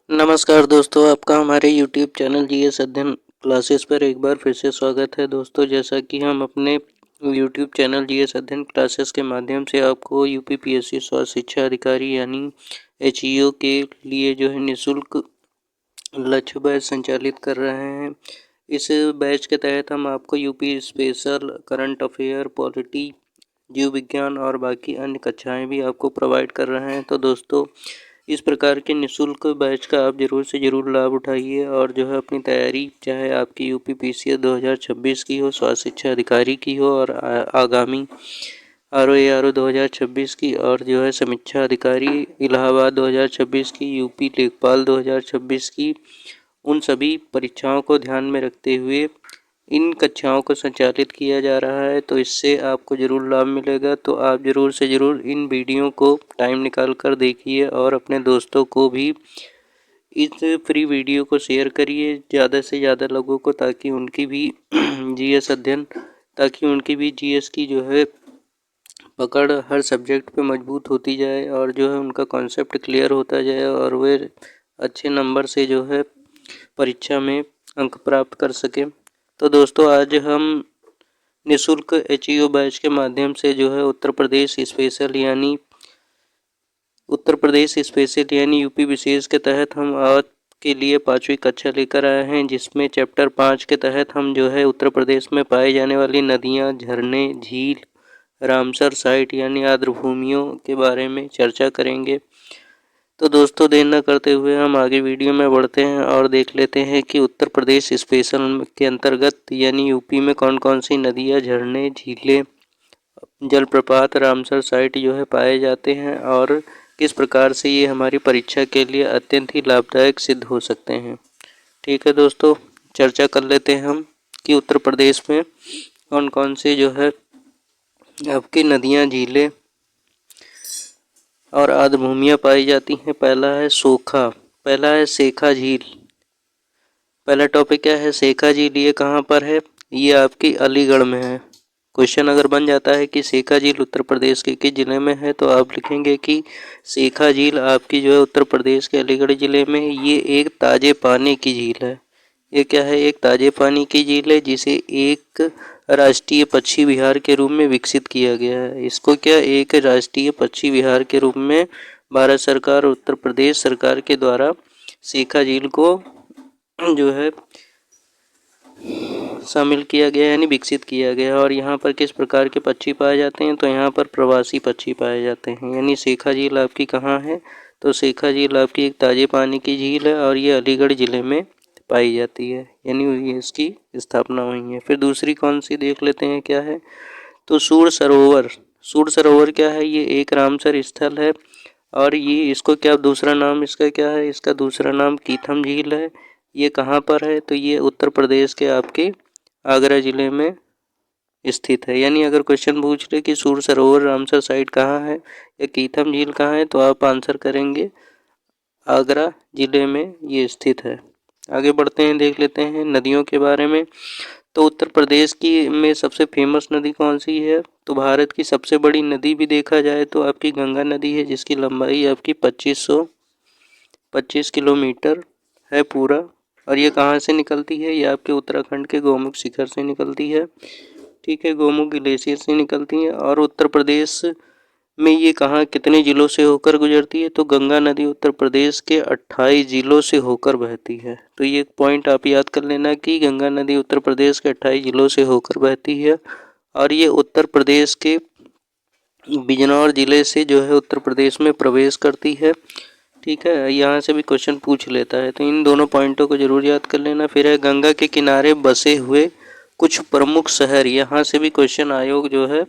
नमस्कार दोस्तों, आपका हमारे YouTube चैनल जीएस अध्ययन क्लासेस पर एक बार फिर से स्वागत है। दोस्तों, जैसा कि हम अपने YouTube चैनल जीएस अध्ययन क्लासेस के माध्यम से आपको यूपीपीएससी स्वास्थ्य शिक्षा अधिकारी यानी एचईओ के लिए जो है निःशुल्क लक्ष्य बैच संचालित कर रहे हैं। इस बैच के तहत हम आपको UP special, current affair, polity, जीव विज्ञान और बाकी अन्य कक्षाएं भी आपको प्रोवाइड कर रहे हैं। तो दोस्तों, इस प्रकार के निःशुल्क बैच का आप ज़रूर से ज़रूर लाभ उठाइए और जो है अपनी तैयारी, चाहे आपकी यूपीपीसीएस 2026 की हो, स्वास्थ्य शिक्षा अधिकारी की हो, और आगामी आरओ 2026 की, और जो है समीक्षा अधिकारी इलाहाबाद 2026 की, यूपी लेखपाल 2026 की, उन सभी परीक्षाओं को ध्यान में रखते हुए इन कक्षाओं को संचालित किया जा रहा है। तो इससे आपको ज़रूर लाभ मिलेगा। तो आप ज़रूर से ज़रूर इन वीडियो को टाइम निकाल कर देखिए और अपने दोस्तों को भी इस फ्री वीडियो को शेयर करिए ज़्यादा से ज़्यादा लोगों को, ताकि उनकी भी जीएस की जो है पकड़ हर सब्जेक्ट पे मजबूत होती जाए और जो है उनका कॉन्सेप्ट क्लियर होता जाए और वे अच्छे नंबर से जो है परीक्षा में अंक प्राप्त कर सकें। तो दोस्तों, आज हम निःशुल्क एचईओ बैच के माध्यम से जो है उत्तर प्रदेश स्पेशल यानी यूपी विशेष के तहत हम आज के लिए 5वीं कक्षा लेकर आए हैं, जिसमें चैप्टर 5 के तहत हम जो है उत्तर प्रदेश में पाई जाने वाली नदियाँ, झरने, झील, रामसर साइट यानी आर्द्रभूमियों के बारे में चर्चा करेंगे। तो दोस्तों, देर न करते हुए हम आगे वीडियो में बढ़ते हैं और देख लेते हैं कि उत्तर प्रदेश स्पेशल के अंतर्गत यानी यूपी में कौन कौन सी नदियाँ, झरने, झीलें, जलप्रपात, रामसर साइट जो है पाए जाते हैं और किस प्रकार से ये हमारी परीक्षा के लिए अत्यंत ही लाभदायक सिद्ध हो सकते हैं। ठीक है दोस्तों, चर्चा कर लेते हैं हम कि उत्तर प्रदेश में कौन कौन से जो है आपकी नदियाँ, झीलें और आर्द्रभूमियाँ पाई जाती हैं। पहला है सेखा झील। पहला टॉपिक क्या है? सेखा झील। ये कहाँ पर है? ये आपकी अलीगढ़ में है। क्वेश्चन अगर बन जाता है कि सेखा झील उत्तर प्रदेश के किस जिले में है, तो आप लिखेंगे कि सेखा झील आपकी जो है उत्तर प्रदेश के अलीगढ़ जिले में है। ये एक ताजे पानी की झील है। ये क्या है? एक ताजे पानी की झील है जिसे एक राष्ट्रीय पक्षी विहार के रूप में विकसित किया गया है। इसको क्या एक राष्ट्रीय पक्षी विहार के रूप में भारत सरकार और उत्तर प्रदेश सरकार के द्वारा सेखा झील को जो है शामिल किया गया यानी विकसित किया गया। और यहाँ पर किस प्रकार के पक्षी पाए जाते हैं? तो यहाँ पर प्रवासी पक्षी पाए जाते हैं। यानी सेखा झील आपकी कहाँ है? तो सेखा झील आपकी एक ताजे पानी की झील है और ये अलीगढ़ ज़िले में पाई जाती है, यानी इसकी स्थापना हुई है। फिर दूसरी कौन सी देख लेते हैं क्या है? तो सूर सरोवर। सूर सरोवर क्या है? ये एक रामसर स्थल है और ये इसको क्या दूसरा नाम इसका क्या है? इसका दूसरा नाम कीथम झील है। ये कहाँ पर है? तो ये उत्तर प्रदेश के आपके आगरा जिले में स्थित है। यानी अगर क्वेश्चन पूछ ले कि सूर सरोवर रामसर साइट कहाँ है या कीथम झील कहाँ है, तो आप आंसर करेंगे आगरा जिले में ये स्थित है। आगे बढ़ते हैं, देख लेते हैं नदियों के बारे में। तो उत्तर प्रदेश की में सबसे फेमस नदी कौन सी है? तो भारत की सबसे बड़ी नदी भी देखा जाए तो आपकी गंगा नदी है, जिसकी लंबाई आपकी 2525 किलोमीटर है पूरा। और ये कहाँ से निकलती है? ये आपके उत्तराखंड के गौमुख शिखर से निकलती है। ठीक है, गौमुख ग्लेशियर से निकलती है। और उत्तर प्रदेश में ये कहाँ कितने ज़िलों से होकर गुजरती है? तो गंगा नदी उत्तर प्रदेश के 28 ज़िलों से होकर बहती है। तो ये पॉइंट आप याद कर लेना कि गंगा नदी उत्तर प्रदेश के 28 ज़िलों से होकर बहती है और ये उत्तर प्रदेश के बिजनौर ज़िले से जो है उत्तर प्रदेश में प्रवेश करती है। ठीक है, यहाँ से भी क्वेश्चन पूछ लेता है, तो इन दोनों पॉइंटों को जरूर याद कर लेना। फिर है गंगा के किनारे बसे हुए कुछ प्रमुख शहर। यहाँ से भी क्वेश्चन आयोग जो है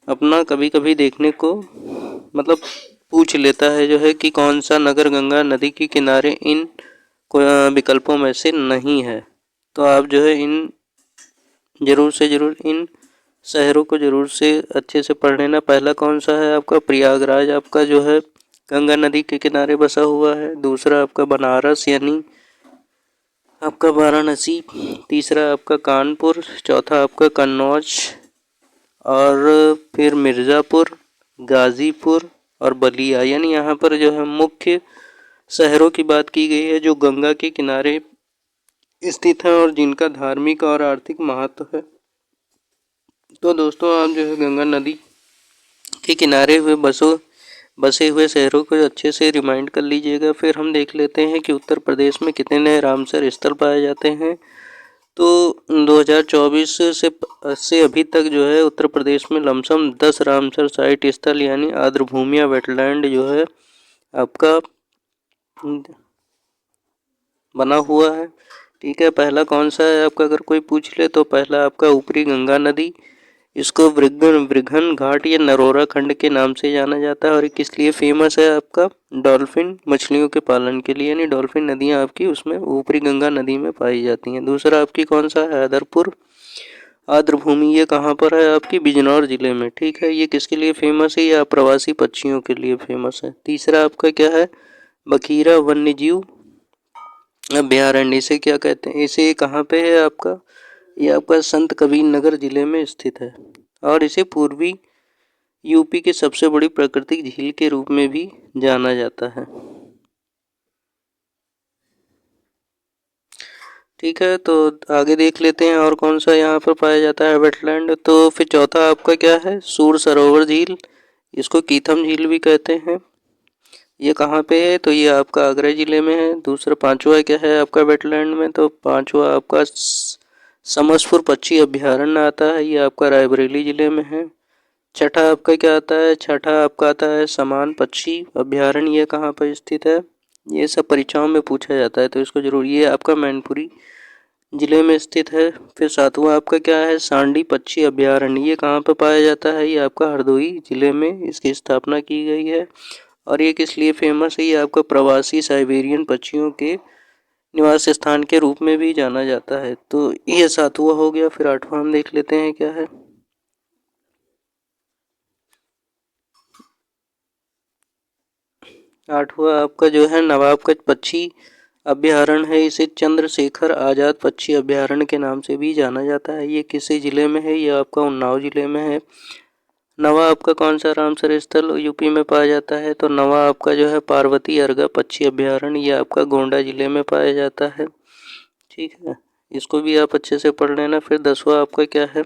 अपना कभी कभी देखने को मतलब पूछ लेता है जो है कि कौन सा नगर गंगा नदी के किनारे इन विकल्पों में से नहीं है। तो आप जो है इन जरूर से जरूर इन शहरों को जरूर से अच्छे से पढ़ लेना। पहला कौन सा है आपका? प्रयागराज आपका जो है गंगा नदी के किनारे बसा हुआ है। दूसरा आपका बनारस यानी आपका वाराणसी। तीसरा आपका कानपुर। चौथा आपका कन्नौज। और फिर मिर्ज़ापुर, गाज़ीपुर और बलिया। यानी यहाँ पर जो है मुख्य शहरों की बात की गई है जो गंगा के किनारे स्थित हैं और जिनका धार्मिक और आर्थिक महत्व है। तो दोस्तों आप जो है गंगा नदी के किनारे हुए बसे हुए शहरों को अच्छे से रिमाइंड कर लीजिएगा। फिर हम देख लेते हैं कि उत्तर प्रदेश में कितने नए रामसर स्थल पाए जाते हैं। तो 2024 से अभी तक जो है उत्तर प्रदेश में लमसम 10 रामसर साइट स्थल यानी आर्द्रभूमि या वेटलैंड जो है आपका बना हुआ है। ठीक है, पहला कौन सा है आपका अगर कोई पूछ ले तो पहला आपका ऊपरी गंगा नदी, इसको वृगन घाट या नरोरा खंड के नाम से जाना जाता है और किस लिए फेमस है आपका डॉल्फिन मछलियों के पालन के लिए, यानी डॉल्फिन नदियां आपकी उसमें ऊपरी गंगा नदी में पाई जाती हैं। दूसरा आपकी कौन सा है हैदरपुर आर्द्रभूमि, ये कहाँ पर है आपकी बिजनौर जिले में। ठीक है, ये किसके लिए फेमस है, या प्रवासी पक्षियों के लिए फेमस है। तीसरा आपका क्या है बखीरा वन्यजीव अभ्यारण्य, इसे क्या कहते हैं, इसे कहाँ पे है आपका, ये आपका संत कबीर नगर जिले में स्थित है और इसे पूर्वी यूपी की सबसे बड़ी प्राकृतिक झील के रूप में भी जाना जाता है। ठीक है, तो आगे देख लेते हैं और कौन सा यहाँ पर पाया जाता है वेटलैंड। तो फिर चौथा आपका क्या है सूर सरोवर झील, इसको कीथम झील भी कहते हैं। ये कहाँ पे है, तो ये आपका आगरा जिले में है। दूसरा पांचवा क्या है आपका वेटलैंड में, तो पांचवा आपका समसपुर पक्षी अभ्यारण्य आता है, ये आपका रायबरेली जिले में है। छठा आपका क्या आता है, छठा आपका आता है समान पक्षी अभ्यारण्य, ये कहाँ पर स्थित है, ये सब परीक्षाओं में पूछा जाता है तो इसको जरूर, ये आपका मैनपुरी जिले में स्थित है। फिर सातवां आपका क्या है सांडी पक्षी अभ्यारण्य, ये कहाँ पर पाया जाता है, ये आपका हरदोई जिले में इसकी स्थापना की गई है और ये किस लिए फेमस है, ये आपका प्रवासी साइबेरियन पक्षियों के निवास स्थान के रूप में भी जाना जाता है। तो ये सातवां हो गया। फिर आठवां हम देख लेते हैं क्या है, आठवां आपका जो है नवाबगंज पक्षी अभ्यारण्य है, इसे चंद्रशेखर आजाद पक्षी अभ्यारण्य के नाम से भी जाना जाता है। ये किस जिले में है, ये आपका उन्नाव जिले में है। नवा आपका कौन सा रामसर स्थल यूपी में पाया जाता है, तो नवा आपका जो है पार्वती अर्गा पक्षी अभ्यारण्य, ये आपका गोंडा जिले में पाया जाता है। ठीक है, इसको भी आप अच्छे से पढ़ लेना। फिर दसवां आपका क्या है,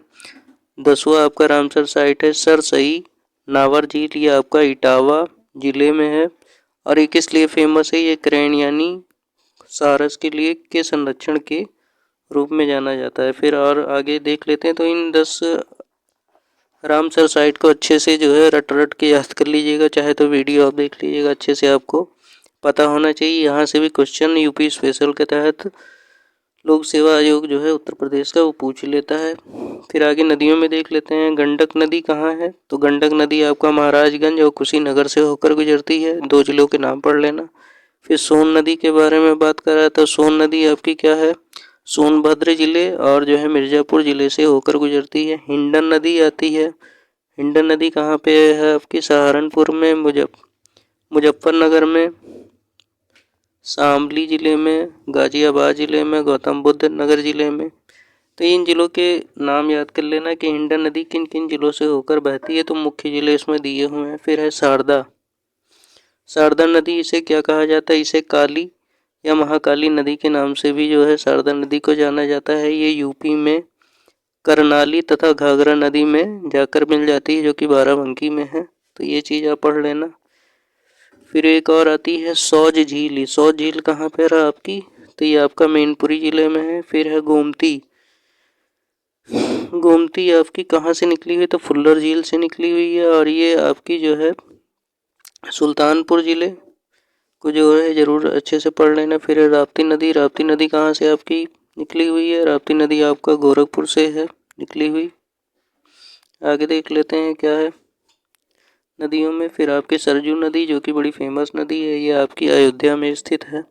दसवां आपका रामसर साइट है सरसई नावर झील, ये आपका इटावा जिले में है और ये किस लिए फेमस है, ये क्रेन यानी सारस के लिए के संरक्षण के रूप में जाना जाता है। फिर और आगे देख लेते हैं। तो इन 10 रामसर साइट को अच्छे से जो है रट रट के याद कर लीजिएगा, चाहे तो वीडियो आप देख लीजिएगा, अच्छे से आपको पता होना चाहिए। यहाँ से भी क्वेश्चन यूपी स्पेशल के तहत लोक सेवा आयोग जो है उत्तर प्रदेश का वो पूछ लेता है। फिर आगे नदियों में देख लेते हैं। गंडक नदी कहाँ है, तो गंडक नदी आपका महाराजगंज और कुशीनगर से होकर गुजरती है, 2 जिलों के नाम पढ़ लेना। फिर सोन नदी के बारे में बात कर रहा था, सोन नदी आपकी क्या है सोनभद्र जिले और जो है मिर्जापुर जिले से होकर गुजरती है। हिंडन नदी आती है, हिंडन नदी कहाँ पे है आपकी सहारनपुर में, मुजफ्फरनगर में, शामली जिले में, गाजियाबाद जिले में, गौतम बुद्ध नगर जिले में। तो इन जिलों के नाम याद कर लेना कि हिंडन नदी किन किन जिलों से होकर बहती है, तो मुख्य जिले इसमें दिए हुए हैं। फिर है शारदा, शारदा नदी, इसे क्या कहा जाता है, इसे काली या महाकाली नदी के नाम से भी जो है शारदा नदी को जाना जाता है। ये यूपी में करनाली तथा घाघरा नदी में जाकर मिल जाती है जो कि बाराबंकी में है, तो ये चीज़ आप पढ़ लेना। फिर एक और आती है सौज झील, सौज झील कहाँ पर है आपकी, तो ये आपका मैनपुरी जिले में है। फिर है गोमती, गोमती आपकी कहाँ से निकली हुई, तो फुल्लर झील से निकली हुई है और ये आपकी जो है सुल्तानपुर जिले को जो है जरूर अच्छे से पढ़ लेना। फिर है राप्ती नदी, राप्ती नदी कहाँ से आपकी निकली हुई है, राप्ती नदी आपका गोरखपुर से है निकली हुई। आगे देख लेते हैं क्या है नदियों में। फिर आपकी सरजू नदी जो कि बड़ी फेमस नदी है, ये आपकी अयोध्या में स्थित है।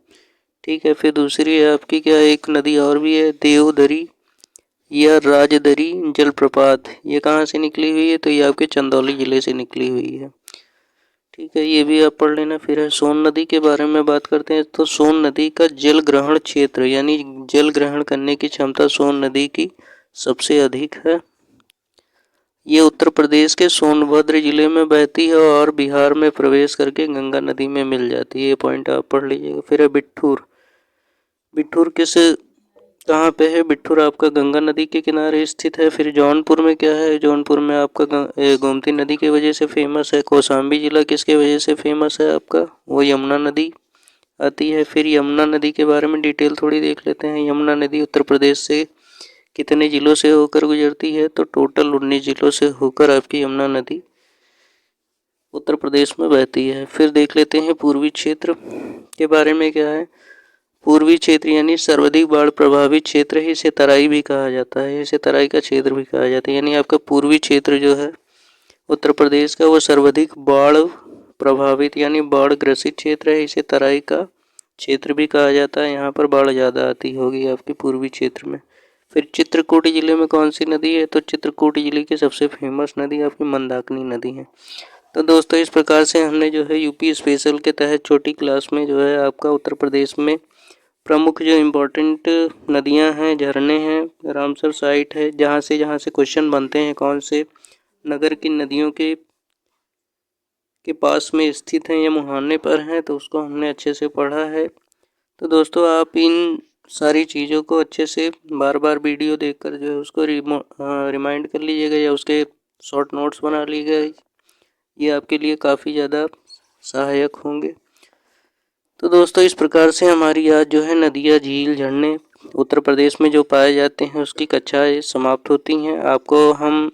ठीक है, फिर दूसरी है आपकी क्या एक नदी और भी है देवदरी या राजदरी जलप्रपात, ये कहाँ से निकली हुई है, तो ये आपके चंदौली जिले से निकली हुई है। ठीक है, ये भी आप पढ़ लेना। फिर है सोन नदी के बारे में बात करते हैं। तो सोन नदी का जल ग्रहण क्षेत्र यानी जल ग्रहण करने की क्षमता सोन नदी की सबसे अधिक है। ये उत्तर प्रदेश के सोनभद्र जिले में बहती है और बिहार में प्रवेश करके गंगा नदी में मिल जाती है। ये पॉइंट आप पढ़ लीजिएगा। फिर है बिठूर। बिठूर कहाँ पे है? बिठूर आपका गंगा नदी के किनारे स्थित है। फिर जौनपुर में क्या है? जौनपुर में आपका गोमती नदी की वजह से फेमस है। कौशाम्बी जिला किसके वजह से फेमस है आपका? वो यमुना नदी आती है। फिर यमुना नदी के बारे में डिटेल थोड़ी देख लेते हैं। यमुना नदी उत्तर प्रदेश से कितने जिलों से होकर गुजरती है? तो टोटल 19 जिलों से होकर आपकी यमुना नदी उत्तर प्रदेश में बहती है। फिर देख लेते हैं पूर्वी क्षेत्र के बारे में क्या है। पूर्वी क्षेत्र यानी सर्वाधिक बाढ़ प्रभावित क्षेत्र है। इसे तराई भी कहा जाता है। इसे तराई का क्षेत्र भी कहा जाता है। यानी आपका पूर्वी क्षेत्र जो है उत्तर प्रदेश का, वो सर्वाधिक बाढ़ प्रभावित यानी बाढ़ ग्रसित क्षेत्र है। इसे तराई का क्षेत्र भी कहा जाता है। यहाँ पर बाढ़ ज़्यादा आती होगी आपके पूर्वी क्षेत्र में। फिर चित्रकूट जिले में कौन सी नदी है? तो चित्रकूट जिले की सबसे फेमस नदी आपकी मंदाकिनी नदी है। तो दोस्तों इस प्रकार से हमने जो है यूपी स्पेशल के तहत छोटी क्लास में जो है आपका उत्तर प्रदेश में प्रमुख जो इम्पोर्टेंट नदियां हैं, झरने हैं, रामसर साइट है जहाँ से क्वेश्चन बनते हैं, कौन से नगर की नदियों के पास में स्थित हैं या मुहाने पर हैं, तो उसको हमने अच्छे से पढ़ा है। तो दोस्तों आप इन सारी चीज़ों को अच्छे से बार बार वीडियो देखकर जो है उसको रिमाइंड कर लीजिएगा या उसके शॉर्ट नोट्स बना लीजिएगा। ये आपके लिए काफ़ी ज़्यादा सहायक होंगे। तो दोस्तों इस प्रकार से हमारी आज जो है नदियाँ, झील, झरने उत्तर प्रदेश में जो पाए जाते हैं उसकी कक्षाएँ समाप्त होती हैं। आपको हम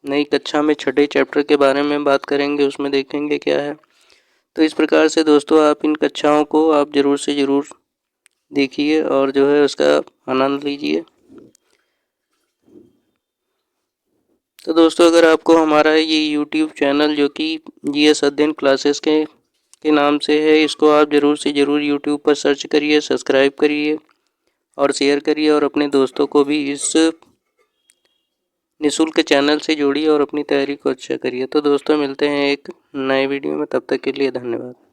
नई कक्षा में छठे चैप्टर के बारे में बात करेंगे, उसमें देखेंगे क्या है। तो इस प्रकार से दोस्तों आप इन कक्षाओं को आप ज़रूर से ज़रूर देखिए और जो है उसका आनंद लीजिए। तो दोस्तों अगर आपको हमारा ये यूट्यूब चैनल जो कि जीएस अध्ययन क्लासेस के नाम से है, इसको आप ज़रूर से ज़रूर यूट्यूब पर सर्च करिए, सब्सक्राइब करिए और शेयर करिए और अपने दोस्तों को भी इस निःशुल्क चैनल से जोड़िए और अपनी तैयारी को अच्छा करिए। तो दोस्तों मिलते हैं एक नए वीडियो में, तब तक के लिए धन्यवाद।